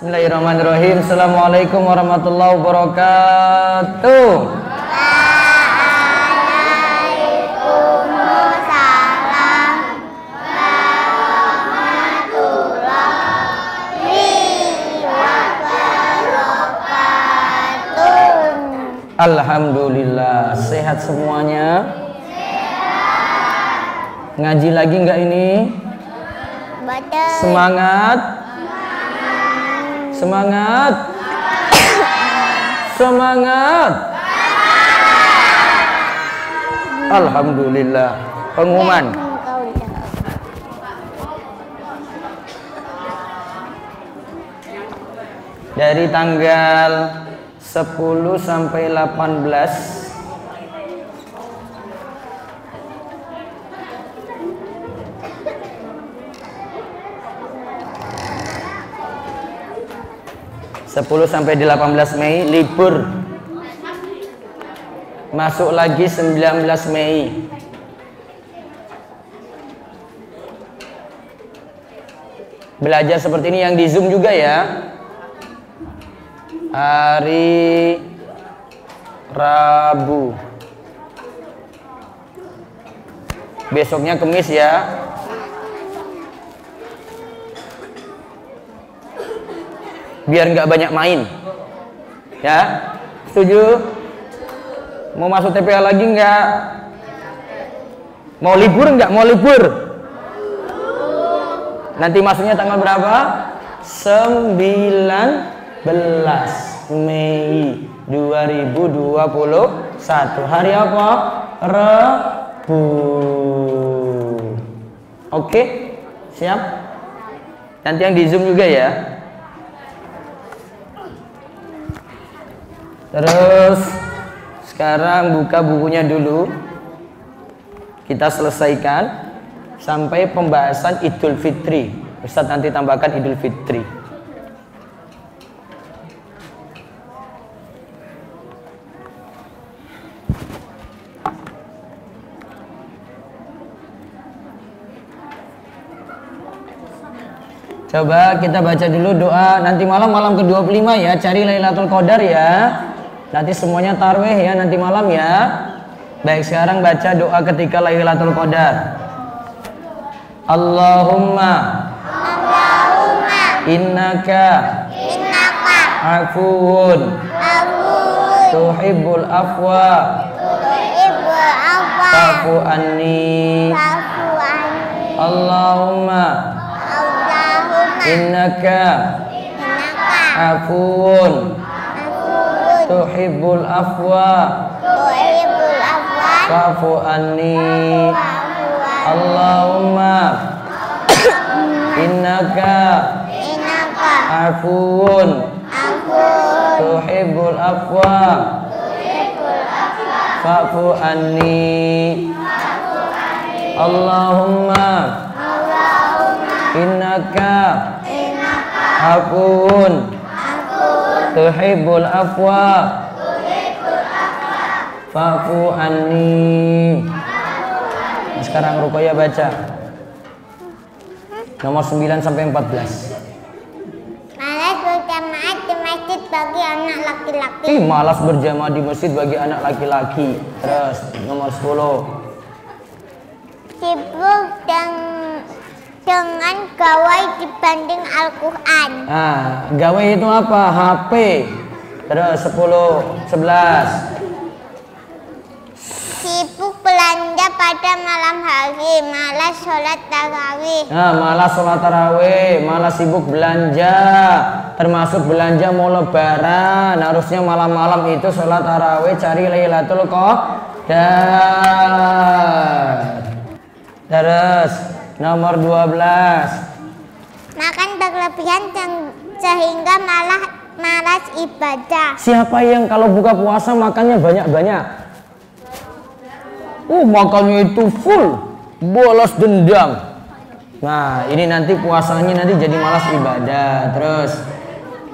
Bismillahirrahmanirrahim. Assalamualaikum warahmatullahi wabarakatuh. Waalaikumsalam warahmatullahi wabarakatuh. Alhamdulillah, sehat semuanya. Ngaji lagi nggak ini? Betul. Semangat. Semangat. Semangat. Alhamdulillah. Pengumuman. Dari tanggal 10 sampai 18 10 sampai 18 Mei libur. Masuk lagi 19 Mei. Belajar seperti ini yang di Zoom juga ya. Hari Rabu. Besoknya Kamis ya. Biar nggak banyak main, ya, setuju? Mau masuk TPA lagi nggak? Mau libur nggak? Mau libur? Nanti masuknya tanggal berapa? 19 Mei 2021. Hari apa? Rabu. Oke, siap? Nanti yang di Zoom juga ya. Terus sekarang buka bukunya dulu. Kita selesaikan sampai pembahasan Idul Fitri. Ustadz nanti tambahkan Idul Fitri. Coba kita baca dulu doa nanti malam ke-25 ya. Cari Lailatul Qadar ya. Nanti semuanya tarwih ya nanti malam ya. Baik, sekarang baca doa ketika Lailatul Qadar. Allahumma innaka afuwun tuhibbul afwa fa'fu anni. Allahumma innaka afuwun tuhibbul afwa fa'fu anni. Allahumma innaka afuwun tuhibbul afwa fa'fu anni. Allahumma innaka afuwun tuhibbul afwa fa'fu anni. Sekarang Ruqayyah baca nomor 9 sampai 14. Malas berjamaah di masjid bagi anak laki-laki. Malas berjamaah di masjid bagi anak laki-laki. Terus nomor 10. Sibuk dengan gawai dibanding Al-Quran. Gawai itu apa? HP. Terus 10, 11. Sibuk belanja pada malam hari, malas sholat tarawih. Malas sholat tarawih, malas sibuk belanja, termasuk belanja mau lebaran. Harusnya malam-malam itu sholat tarawih, cari Lailatul Qadar. Terus nomor 12. Makan berlebihan sehingga malah malas ibadah. Siapa yang kalau buka puasa makannya banyak-banyak? Makannya itu full, bolos dendam. Nah, ini nanti puasanya nanti jadi malas ibadah. Terus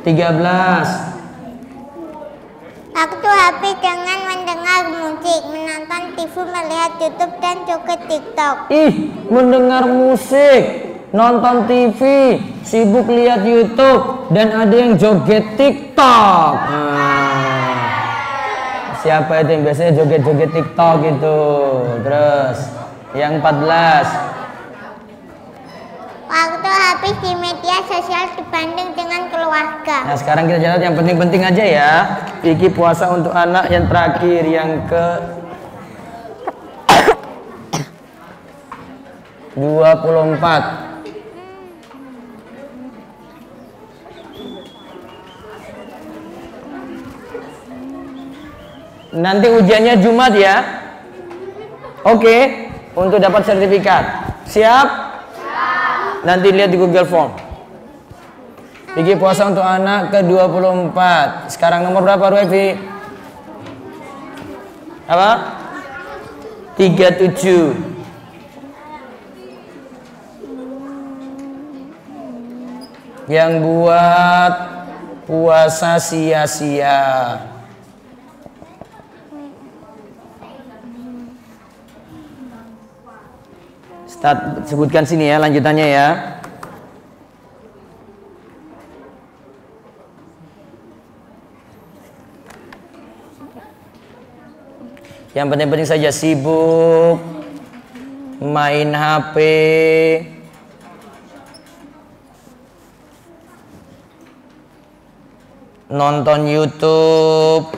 13. Waktu habis dengan mendengar musik, menonton TV, melihat YouTube dan juga TikTok. Mendengar musik, nonton TV, sibuk lihat YouTube, dan ada yang joget TikTok. Siapa itu yang biasanya joget-joget TikTok itu? Terus yang 14. Waktu habis di media sosial dibanding dengan keluarga. Nah sekarang kita catat yang penting-penting aja ya. Fikih puasa untuk anak yang terakhir, yang ke 24. Nanti ujiannya Jumat ya. Oke, untuk dapat sertifikat. Siap? Nanti lihat di Google Form. Fikih puasa untuk anak ke 24. Sekarang nomor berapa Ruefi? Apa? 37. Yang buat puasa sia-sia. Sebutkan sini ya lanjutannya ya. Yang penting-penting saja, sibuk main HP, nonton YouTube,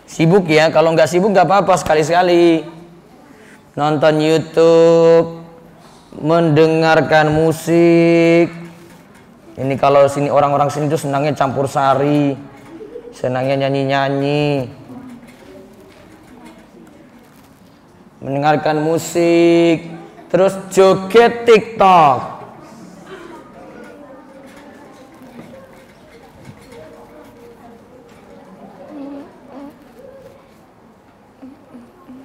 sibuk ya. Kalau nggak sibuk nggak apa-apa, sekali-sekali nonton YouTube, mendengarkan musik. Ini kalau sini orang-orang sini tuh senangnya campur sari, senangnya nyanyi-nyanyi, mendengarkan musik, terus joget TikTok.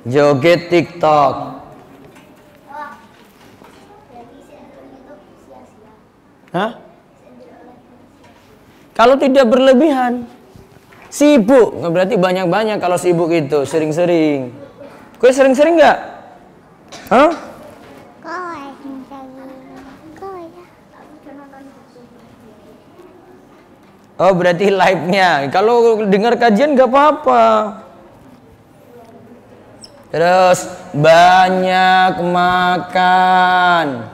Joget TikTok. Hah? Kalau tidak berlebihan. Sibuk, nggak berarti banyak-banyak. Kalau sibuk itu sering-sering. Kue sering-sering nggak? Hah? Oh berarti live-nya. Kalau dengar kajian nggak apa-apa. Terus banyak makan.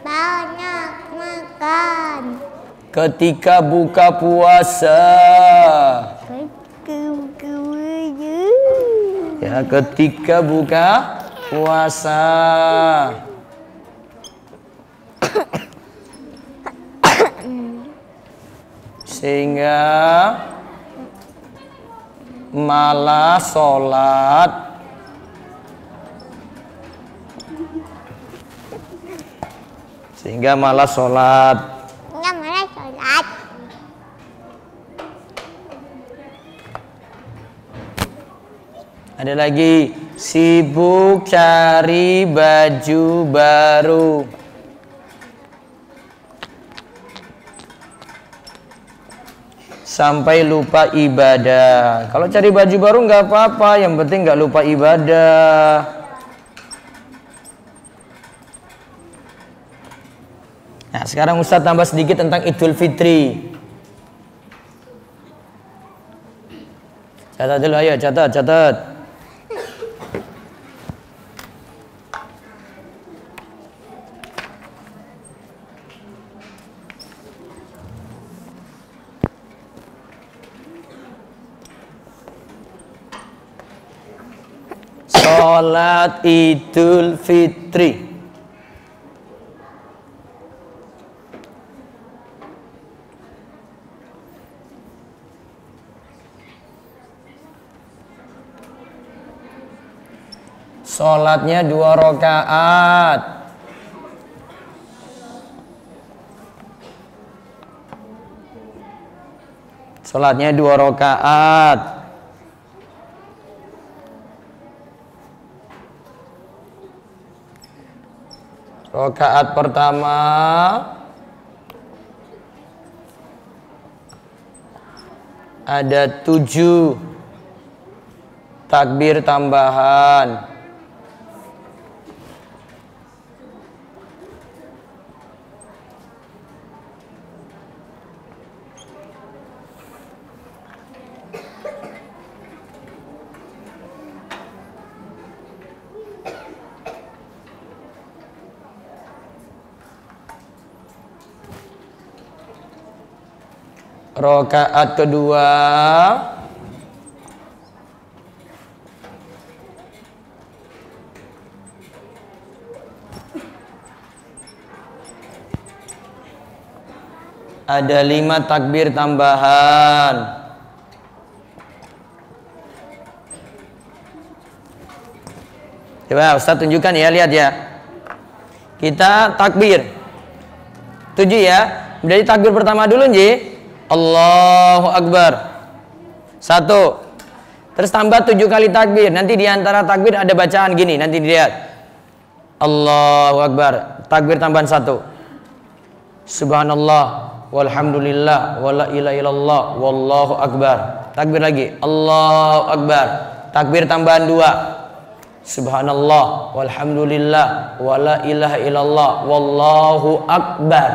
Banyak makan. Ketika buka puasa. Ya, ketika buka puasa. Sehingga malah sholat. Sehingga malah sholat. Ada lagi, sibuk cari baju baru. Sampai lupa ibadah. Kalau cari baju baru nggak apa-apa, yang penting nggak lupa ibadah. Nah, sekarang Ustadz tambah sedikit tentang Idul Fitri. Catat dulu, ayo catat. Sholat Idul Fitri. Sholatnya 2 rakaat. Sholatnya 2 rakaat. Rakaat pertama ada 7 takbir tambahan. Rakaat kedua ada 5 takbir tambahan. Coba Ustaz tunjukkan ya, lihat ya. Kita takbir 7 ya. Dari takbir pertama dulu nji. Allahu Akbar 1. Terus tambah 7 kali takbir. Nanti diantara takbir ada bacaan gini. Nanti dilihat. Allahu Akbar. Takbir tambahan 1. Subhanallah walhamdulillah wala ilaha illallah wallahu akbar. Takbir lagi. Allahu Akbar. Takbir tambahan 2. Subhanallah walhamdulillah wala ilaha illallah wallahu akbar.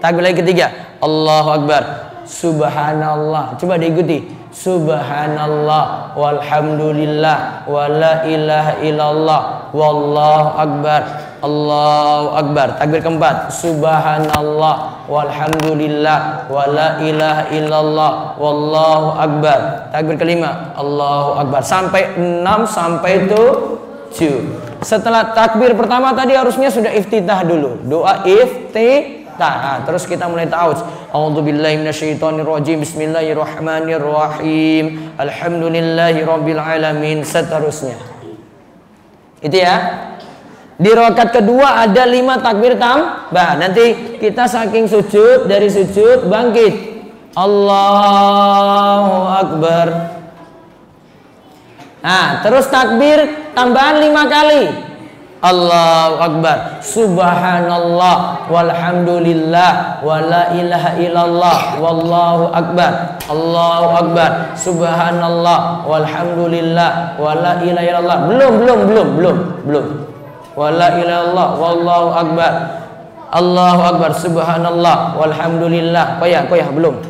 Takbir lagi ketiga. Allahu Akbar. Subhanallah. Coba diikuti. Subhanallah walhamdulillah wala ilaha illallah wallahu akbar. Allahu Akbar. Takbir keempat. Subhanallah walhamdulillah wala ilaha illallah wallahu akbar. Takbir kelima. Allahu Akbar. Sampai 6 sampai 7. Setelah takbir pertama tadi harusnya sudah iftitah dulu. Doa iftitah. Terus kita mulai ta'awudz. A'udzubillahi minasyaitonirrajim. Bismillahirrahmanirrahim. Alhamdulillahirabbil alamin. Seterusnya. Itu ya. Di rakaat kedua ada 5 takbir tambah. Nanti kita saking sujud, dari sujud bangkit. Allahu Akbar. Nah, terus takbir tambahan 5 kali. Allahu Akbar. Subhanallah walhamdulillah wala ilaha illallah wallahu akbar. Allahu Akbar. Subhanallah walhamdulillah wala ilaha illallah. Belum. Wala ilallah wallahu akbar. Allahu Akbar. Subhanallah walhamdulillah. Koyah belum.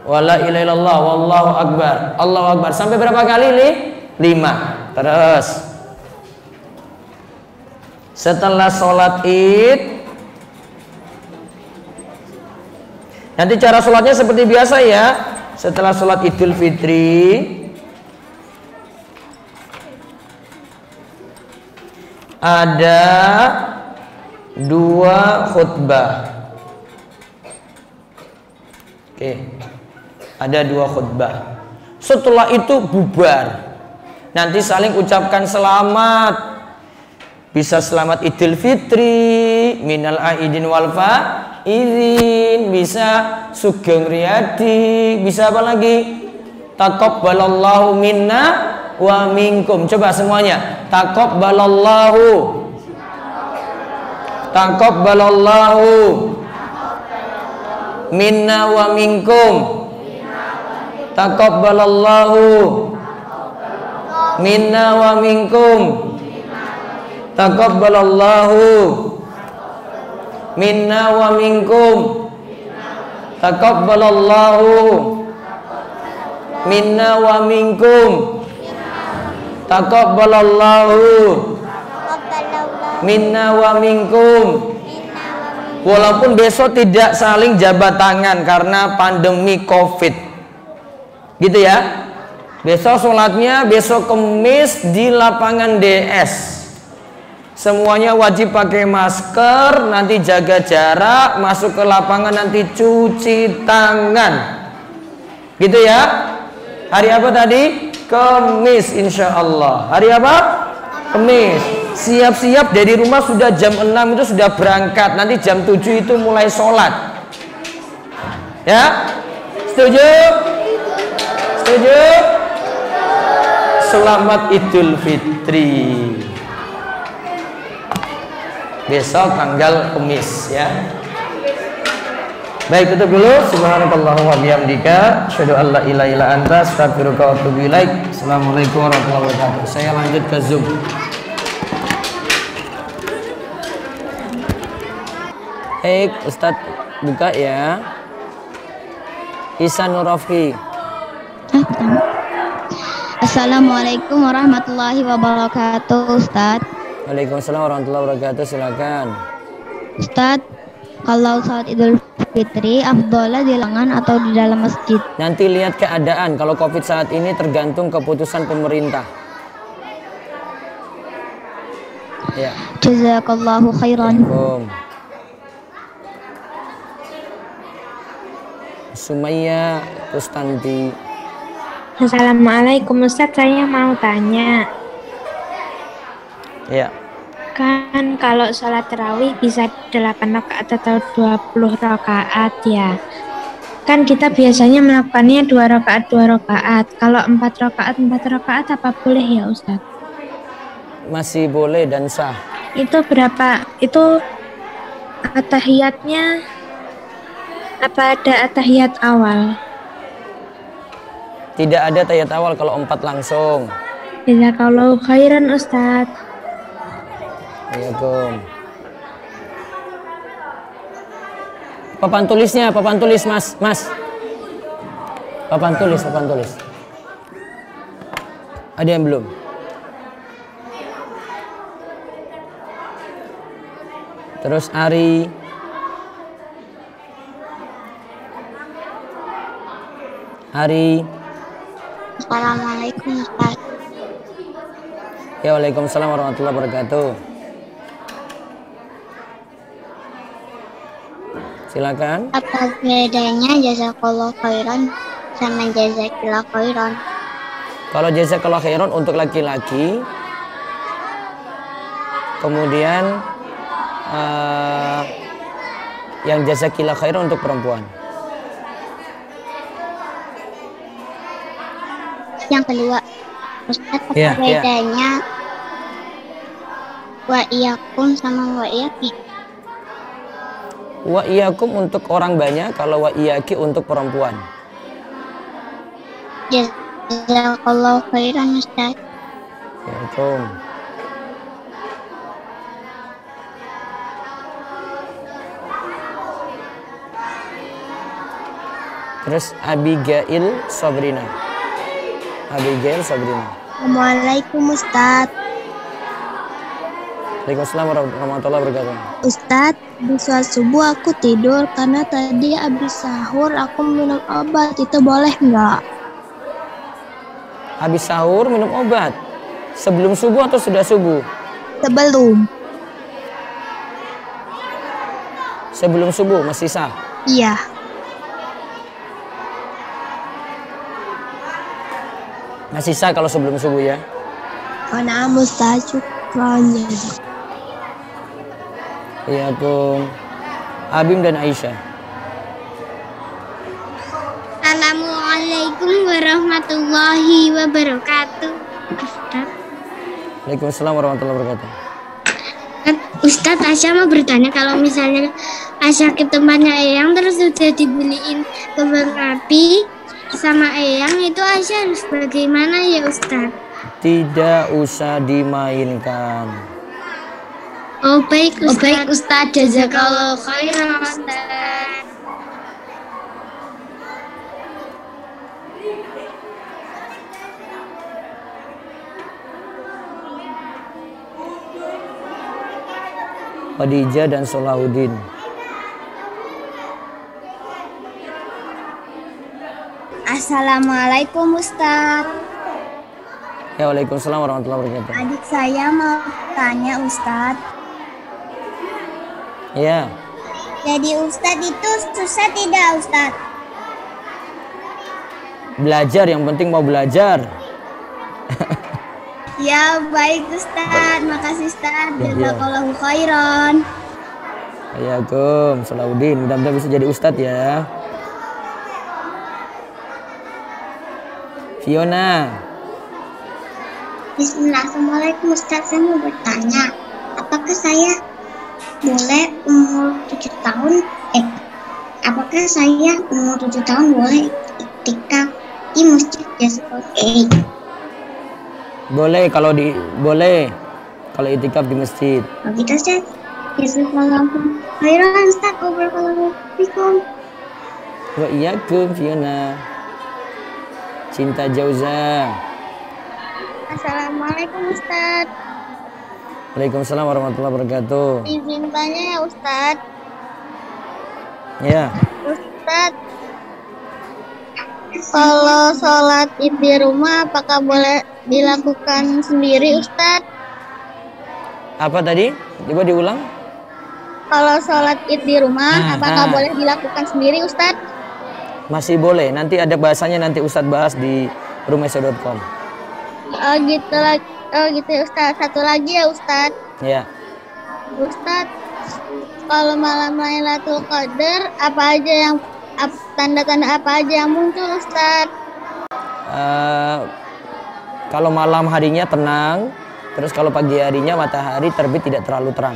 Wala ilaha illallah wallahu akbar. Allahu Akbar. Sampai berapa kali nih? 5. Terus setelah sholat Id, nanti cara sholatnya seperti biasa ya. Setelah sholat Idul Fitri ada 2 khutbah. Oke. Ada 2 khutbah. Setelah itu bubar. Nanti saling ucapkan selamat. Bisa selamat Idul Fitri, minal aidin wal faizin, bisa sugeng riyadi, bisa apa lagi? Taqabbalallahu minna wa minkum. Coba semuanya. Taqabbalallahu minna wa minkum. Taqabbalallahu minna wa minkum. Taqabbalallahu minna wa minkum. Taqabbalallahu minna wa minkum. Taqabbalallahu minna wa minkum. Walaupun besok tidak saling jabat tangan karena pandemi Covid. Gitu ya. Besok sholatnya besok Kemis di lapangan DS. Semuanya wajib pakai masker, nanti jaga jarak, masuk ke lapangan nanti cuci tangan. Gitu ya. Hari apa tadi? Kemis insya Allah. Hari apa? Kemis. Siap-siap dari rumah sudah jam 6 itu sudah berangkat. Nanti jam 7 itu mulai sholat. Ya? Setuju? Setuju? Selamat Idul Fitri. Besok tanggal Kemis ya. Baik, tutup dulu. Subhanakallahumma wa bihamdika asyhadu an la ilaha illa anta astaghfiruka wa atubu ilaik. Assalamualaikum warahmatullahi wabarakatuh. Saya lanjut ke Zoom. Ustadz buka ya. Ihsan Nurafki. Assalamualaikum warahmatullahi wabarakatuh, Ustadz. Waalaikumsalam warahmatullahi wabarakatuh. Silakan. Ustadz, kalau saat Idul Fitri afdhalah di lengan atau di dalam masjid? Nanti lihat keadaan. Kalau COVID saat ini tergantung keputusan pemerintah. Ya. Jazakallahu khairan. Sumaya Kustanti. Assalamualaikum Ustaz, saya mau tanya. Ya. Kan kalau sholat tarawih bisa 8 rakaat atau 20 rakaat ya. Kan kita biasanya melakukannya 2 rakaat 2 rakaat. Kalau 4 rakaat 4 rakaat apa boleh ya Ustaz? Masih boleh dan sah. Itu berapa? Itu atahiyatnya apa ada atahiyat awal? Tidak ada tahiyat awal kalau 4 langsung. Jazakallahu khairan Ustaz. Assalamualaikum. Papan tulisnya, papan tulis mas. Papan tulis. Ada yang belum? Terus Ari. Assalamualaikum Ustaz. Ya, waalaikumsalam warahmatullahi wabarakatuh. Silakan. Apa bedanya jazakallahu khairan sama jazakillahu khairan? Kalau jazakallahu khairan untuk laki-laki, kemudian yang jazakillahu khairan untuk perempuan. Yang kedua, Ustaz, apa Ya, bedanya wa iyakum sama wa iyaki? Wa iyakum untuk orang banyak, kalau wa iyaki untuk perempuan. Jazakallahu khairan Ustaz. Assalamualaikum. Terus Abigail Sabrina. Assalamualaikum Ustaz. Waalaikumsalam warahmatullahi wabarakatuh. Ustaz, di sholat subuh aku tidur karena tadi habis sahur aku minum obat, itu boleh nggak? Habis sahur minum obat? Sebelum subuh atau sudah subuh? Sebelum. Sebelum subuh masih sah? Iya. Masih sah kalau sebelum subuh ya? Karena Ustaz syukran. Assalamualaikum. Abim dan Aisyah. Assalamualaikum warahmatullahi wabarakatuh. Ustaz. Waalaikumsalam warahmatullahi wabarakatuh. Ustaz, Asya mau bertanya, kalau misalnya Asya ke tempatnya Eyang terus sudah dibeliin kembang api sama Eyang, itu Asya harus bagaimana ya Ustaz? Tidak usah dimainkan. Oh baik Ustaz, jazakallahu khairan Ustaz. Khadijah dan Solahuddin. Assalamualaikum Ustaz. Ya, waalaikumsalam warahmatullahi wabarakatuh. Adik saya mau tanya Ustaz. Ya. Jadi Ustaz itu susah tidak Ustaz? Belajar, yang penting mau belajar. Ya baik Ustaz, makasih Ustaz. Jazakallahu khairan. Waalaikumsalam Solahuddin, mudah-mudahan bisa jadi ustadz ya. Fiona. Bismillah, Assalamualaikum Ustaz, saya mau bertanya, apakah saya boleh umur 7 tahun, apakah saya umur 7 tahun boleh iktikaf di masjid Jazakul? Boleh kalau itikaf di masjid. Kalau gitu Ustaz, jazakallahu khairan Ustaz, wabarakatuh fikum. Wa iyyakum Fiona. Cinta Jauza. Assalamualaikum Ustaz. Waalaikumsalam warahmatullahi wabarakatuh. Izin tanya ya Ustaz. Ya. Ustadz, kalau sholat id di rumah apakah boleh dilakukan sendiri, Ustadz? Apa tadi? Coba diulang. Kalau sholat id di rumah apakah boleh dilakukan sendiri, Ustadz? Masih boleh. Nanti ada bahasanya, nanti Ustadz bahas di rumesa.com. Oh gitu lagi. Oh gitu ya, Ustadz. Satu lagi ya, Ustadz. Ya. Ustadz, kalau malam Lailatul Qadar apa aja yang tanda-tanda apa aja yang muncul, Ustadz? Kalau malam harinya tenang, terus kalau pagi harinya matahari terbit tidak terlalu terang.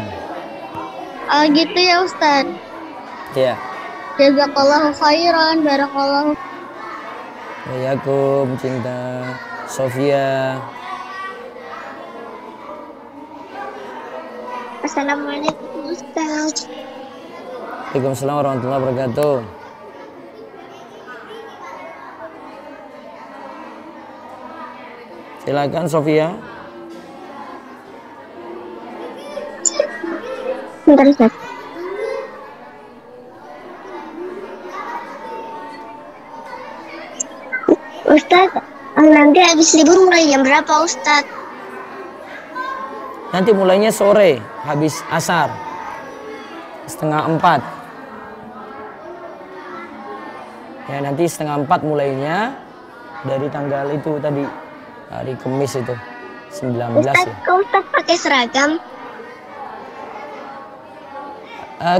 Oh gitu ya, Ustadz. Ya. Jazakallahu khairan, barakallahu. Waalaikumsalam cinta Sofia. Assalamualaikum, Ustadz. Waalaikumsalam warahmatullahi wabarakatuh. Silakan Sofia. Bentar, Ustadz. Ustadz, nanti habis libur mulai jam berapa, Ustadz? Nanti mulainya sore, habis asar, 3:30. Ya nanti 3:30 mulainya dari tanggal itu tadi, hari Kamis itu, 19 Ustadz, ya. kok Ustadz pakai seragam?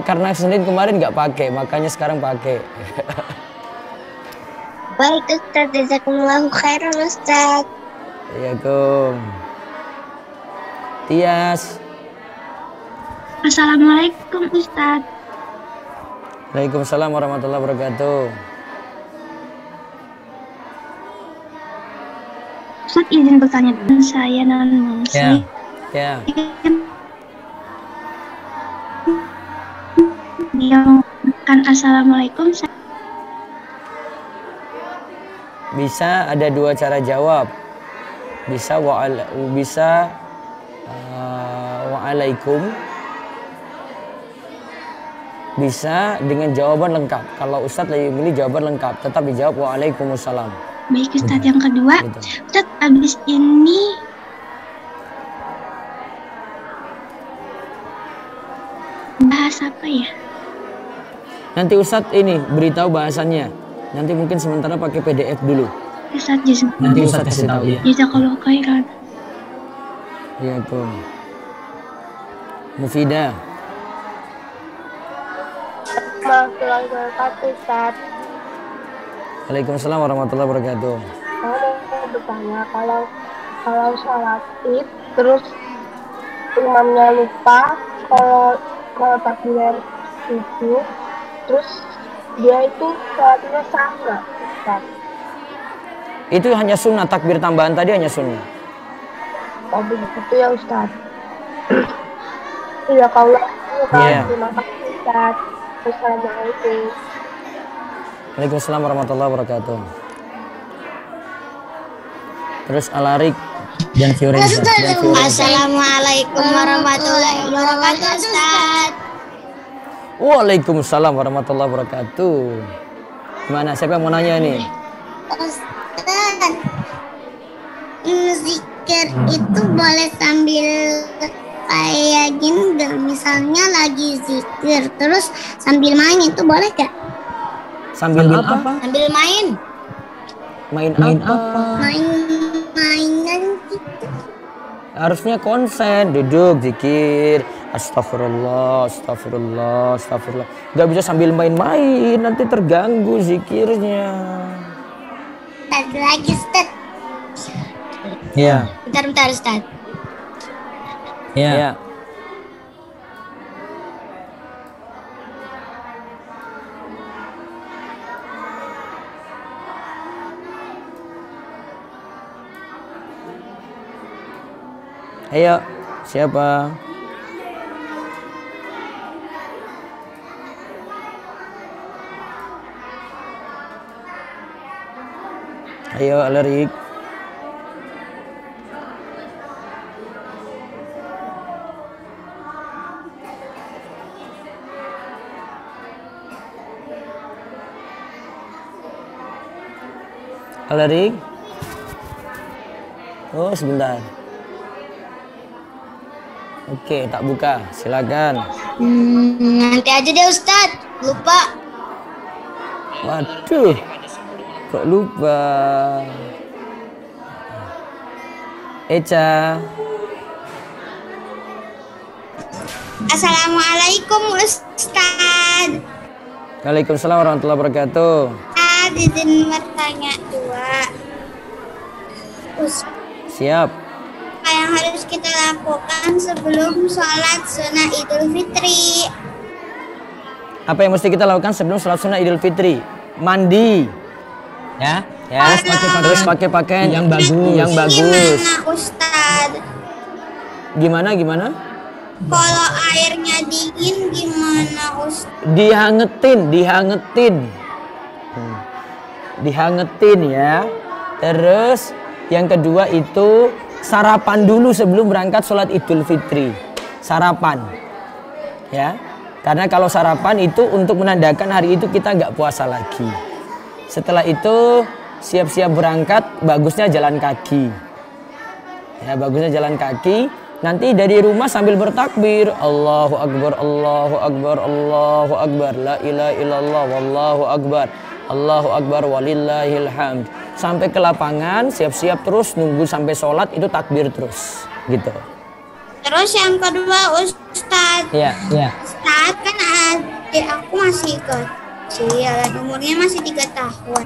Karena Senin kemarin nggak pakai, makanya sekarang pakai. Baik, Ustadz. Jazakumullahu khairan, Ustadz. Iya, Kum. Tias. Assalamualaikum, Ustadz. Waalaikumsalam warahmatullahi wabarakatuh. Ustadz, izin bertanya dengan saya Ya. Ya. Yang kan assalamualaikum. Bisa ada dua cara jawab. Bisa waalaikum. Bisa dengan jawaban lengkap. Kalau Ustadz lebih milih jawaban lengkap, tetap dijawab waalaikumsalam. Baik, Ustadz. Yang kedua, Gitu. Ustadz, abis ini bahas apa ya? Nanti Ustadz ini beritahu bahasannya. Nanti mungkin sementara pakai PDF dulu. Ustadz, Nanti Ustadz kasih tahu ya. jazakallahu khairan. Iya, Kum. Mufidah. Warahmatullahi wabarakatuh, Ustadz. Waalaikumsalam warahmatullahi wabarakatuh. Saya mau bertanya, kalau sholat id terus imamnya lupa kalau takbir itu, terus dia itu sholatnya sah nggak, Ustaz? Itu hanya sunnah, takbir tambahan tadi hanya sunnah. Oh begitu ya, Ustaz. Iya, kalau Iya. terima kasih, Ustaz. Assalamualaikum. Waalaikumsalam warahmatullahi wabarakatuh. Terus Alarik dan Fiorenza. Assalamualaikum warahmatullahi wabarakatuh, Ustaz. Waalaikumsalam warahmatullahi wabarakatuh. Gimana? Siapa yang mau nanya ini? Ustaz, zikir itu boleh sambil kayak gini nggak? Misalnya lagi zikir terus sambil main itu boleh gak? Sambil apa? Sambil main Main apa? mainan gitu. Harusnya konsen, duduk, zikir. Astagfirullah, astagfirullah, astagfirullah. Gak bisa sambil main-main, nanti terganggu zikirnya. Satu lagi, Ustaz. Iya. Bentar, Ustaz. Iya. Ayo, siapa? Ayo, Alarik. Alarik? Oh, sebentar. Oke, tak buka. Silakan. Nanti aja deh Ustadz. Lupa. Waduh. Kok lupa? Eca. Assalamualaikum Ustadz. Waalaikumsalam warahmatullahi wabarakatuh. Izin bertanya dua. Siap. Apa yang harus kita lakukan sebelum sholat sunnah Idul Fitri? Apa yang mesti kita lakukan sebelum sholat sunnah Idul Fitri? Mandi. Ya. Terus pakai pakaian yang bagus. Gimana Ustadz? Gimana? Kalau airnya dingin gimana Ustadz? Dihangetin ya. Terus yang kedua itu sarapan dulu sebelum berangkat sholat Idul Fitri. Sarapan ya, karena kalau sarapan itu untuk menandakan hari itu kita nggak puasa lagi. Setelah itu siap-siap berangkat, bagusnya jalan kaki ya, nanti dari rumah sambil bertakbir, Allahu Akbar, Allahu Akbar, Allahu Akbar, la ilaha illallah, wallahu akbar, Allahu Akbar, walillahil hamd. Sampai ke lapangan, siap-siap terus, nunggu sampai sholat, itu takbir terus, gitu. Terus yang kedua Ustadz. Iya. Ustadz, kan adik aku masih kecil dan umurnya masih 3 tahun.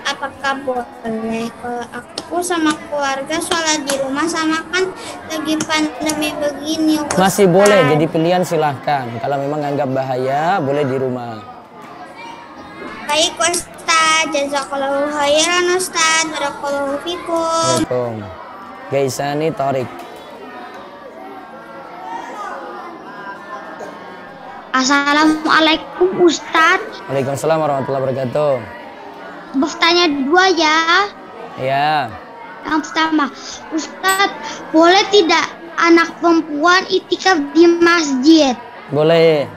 Apakah boleh kalau aku sama keluarga sholat di rumah, sama kan lagi pandemi begini Ustadz? Masih boleh, jadi pilihan silahkan. Kalau memang anggap bahaya, boleh di rumah. Baik Ustadz, jazakallahu khairan Ustadz, barakallahu fikum. Assalamualaikum. Gaisani Torik. Assalamualaikum Ustadz. Waalaikumsalam warahmatullahi wabarakatuh. Bertanya 2 ya. Ya. Yang pertama, Ustadz, boleh tidak anak perempuan itikaf di masjid? Boleh.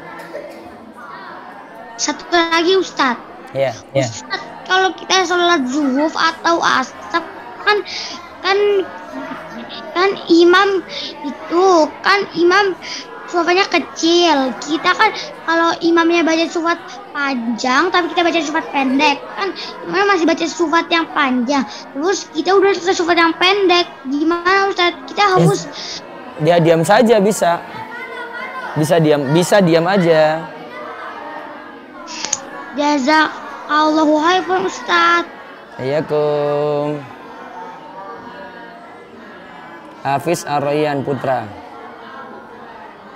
Satu lagi Ustadz. Ya. Ustadz, kalau kita sholat zuhur atau asar kan imam suaranya kecil. Kita kan kalau imamnya baca surat panjang tapi kita baca surat pendek, kan imamnya masih baca surat yang panjang. Terus kita udah selesai surat yang pendek. Gimana Ustadz? Kita harus Dia diam saja bisa. Bisa diam aja. Jazakallahu khairan Ustadz. Assalamualaikum. Hafiz Ar-Rayyan Putra.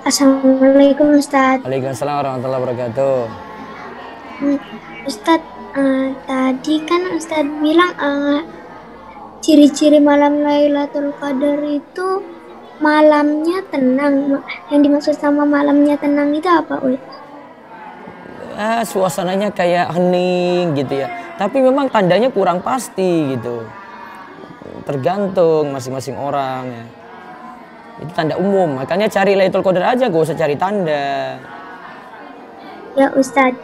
Assalamualaikum Ustadz. Waalaikumsalam warahmatullahi wabarakatuh. Ustadz, tadi kan Ustadz bilang ciri-ciri malam Lailatul Qadar itu malamnya tenang. Yang dimaksud sama malamnya tenang itu apa, Ul? Suasananya kayak hening gitu ya. Tapi memang tandanya kurang pasti gitu. Tergantung masing-masing orang ya. Itu tanda umum. Makanya cari Lailatul Qadar aja, gak usah cari tanda. Ya Ustadz.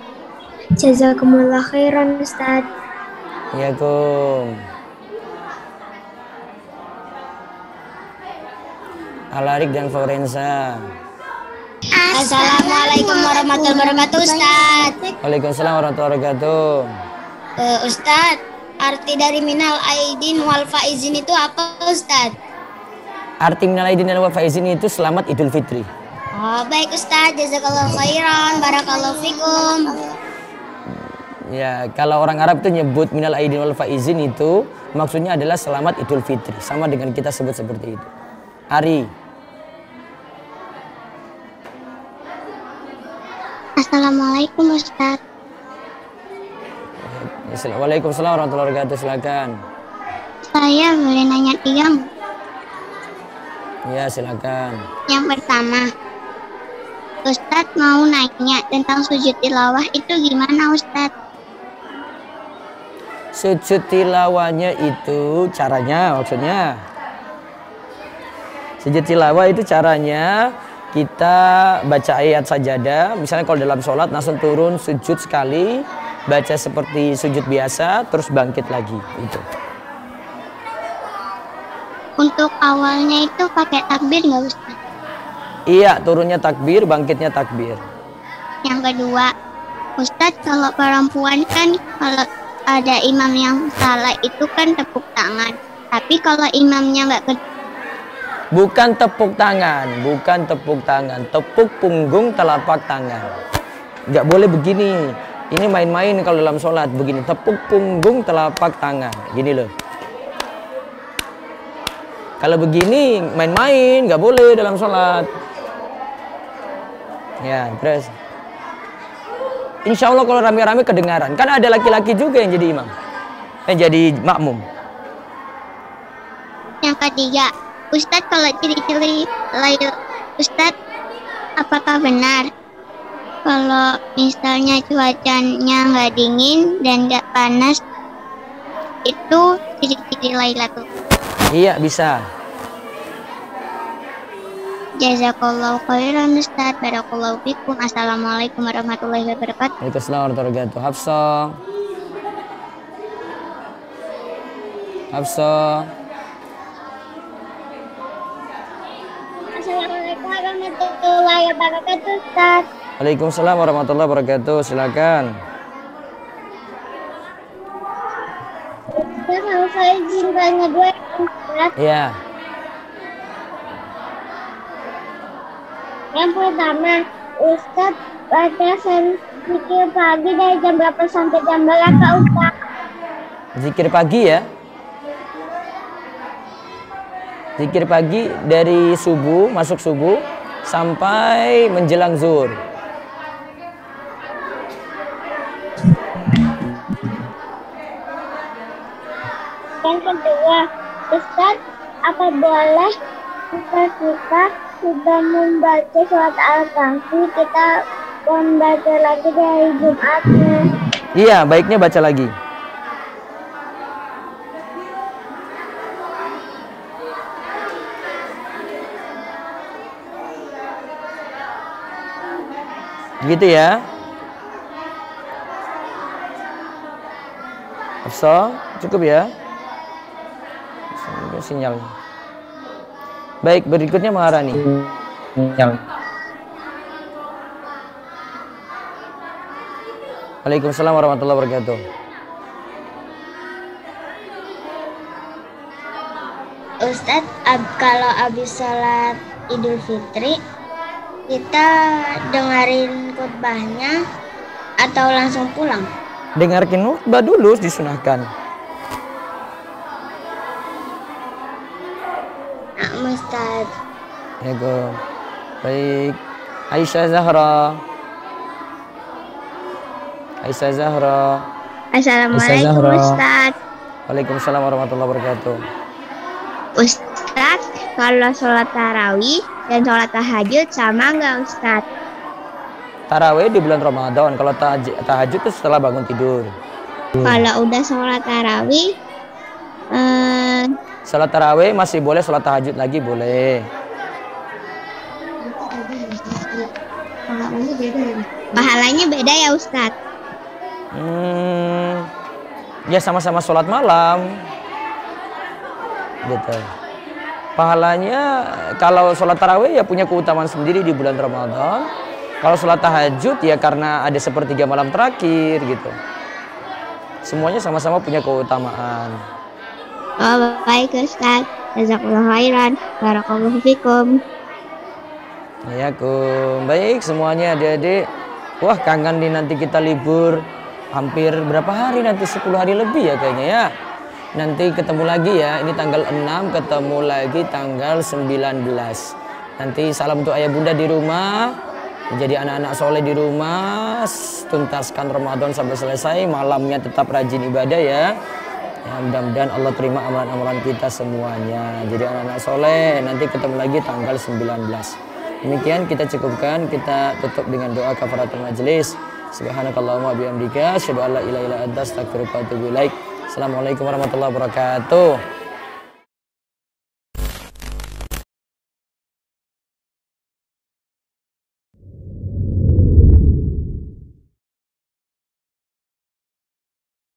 Jazakumullah khairan Ustadz. Ya kum. Alarik dan Florensa. Assalamualaikum warahmatullahi wabarakatuh Ustadz. Waalaikumsalam warahmatullahi wabarakatuh. Ustadz, arti dari minal aidin wal faizin itu apa Ustadz? Arti minal aidin wal faizin itu selamat Idul Fitri. Oh baik Ustadz, jazakallahu khairan, barakallahu fikum. Ya, kalau orang Arab itu nyebut minal aidin wal faizin itu maksudnya adalah selamat Idul Fitri, sama dengan kita sebut seperti itu. Ari. Assalamualaikum Ustadz. Waalaikumsalam warahmatullahi wabarakatuh. Silakan. Saya boleh nanya 3? Ya, silakan. Yang pertama, Ustadz mau nanya tentang sujud tilawah itu gimana Ustadz? Sujud tilawahnya itu caranya, maksudnya sujud tilawah itu caranya kita baca ayat sajadah. Misalnya kalau dalam sholat langsung turun sujud sekali, baca seperti sujud biasa, terus bangkit lagi. Itu. Untuk awalnya itu pakai takbir nggak Ustaz? Iya, turunnya takbir, bangkitnya takbir. Yang kedua, Ustadz kalau perempuan kan kalau ada imam yang salah itu kan tepuk tangan. Tapi kalau imamnya nggak ke... Bukan tepuk tangan, bukan tepuk tangan, tepuk punggung telapak tangan. Nggak boleh begini. Ini main-main kalau dalam sholat begini, tepuk punggung telapak tangan, gini loh. Kalau begini main-main nggak boleh dalam sholat. Ya, terus. Insya Allah kalau rame-rame kedengaran. Kan ada laki-laki juga yang jadi imam, jadi makmum. Yang ketiga, Ustadz kalau ciri-ciri Ustadz, apakah benar kalau misalnya cuacanya nggak dingin dan nggak panas itu ciri-ciri Lailatul Qadar? Iya, bisa. Jazakallahu khairan Ustadz. Barakallahu fikum. Assalamualaikum warahmatullahi wabarakatuh. Waalaikumsalam warahmatullahi wabarakatuh. Hafsah. Hafsah. Assalamualaikum warahmatullahi wabarakatuh Ustadz. Waalaikumsalam warahmatullahi wabarakatuh. Silakan. Ustadz, mau saya izin tanya dua Ustadz. Iya. Yang pertama, Ustadz baca zikir pagi dari jam berapa sampai jam berapa Ustadz? Zikir pagi ya. Zikir pagi dari subuh, masuk subuh sampai menjelang zuhur. Yang kedua, Ustadz, apa boleh kita sudah membaca surat Al-Kahfi, kita membaca lagi dari Jumatnya? Iya, baiknya baca lagi. Gitu ya. Hafsah, cukup ya. Sinyal. Baik, berikutnya Maharani. Sinyal. Waalaikumsalam warahmatullahi wabarakatuh. Ustadz, kalau habis sholat Idul Fitri, kita dengerin khutbahnya atau langsung pulang? Dengarkan khutbah dulu, disunahkan. Ustadz. Ya, baik. Aisyah Zahra. Aisyah Zahra. Assalamualaikum Ustadz. Waalaikumsalam warahmatullahi wabarakatuh. Ustadz, kalau sholat tarawih dan sholat tahajud sama nggak Ustadz? Tarawih di bulan Ramadan, kalau tahajud itu setelah bangun tidur. Kalau udah sholat tarawih, Sholat tarawih masih boleh, sholat tahajud lagi boleh. pahalanya beda ya Ustadz? Ya sama-sama sholat malam. Gitu. Pahalanya kalau sholat tarawih ya punya keutamaan sendiri di bulan Ramadan. Kalau sholat tahajud ya karena ada sepertiga malam terakhir gitu. Semuanya sama-sama punya keutamaan. Oh, baik Ustadz. Jazakallahu khairan. Barakallahu fikum. Ya, baik semuanya adik-adik. Wah, kangen nih nanti kita libur hampir berapa hari nanti, 10 hari lebih ya kayaknya ya. Nanti ketemu lagi ya. Ini tanggal 6, ketemu lagi tanggal 19. Nanti salam untuk ayah bunda di rumah. Jadi anak-anak soleh di rumah, tuntaskan Ramadan sampai selesai. Malamnya tetap rajin ibadah ya. Ya, mudah-mudahan Allah terima amalan-amalan kita semuanya. Jadi anak-anak soleh, nanti ketemu lagi tanggal 19. Demikian kita cukupkan, kita tutup dengan doa kafaratul majelis. Subhanakallahumma bihamdika asyhadu an la ilaha illa anta astaghfiruka wa atubu ilaik. Assalamualaikum warahmatullahi wabarakatuh.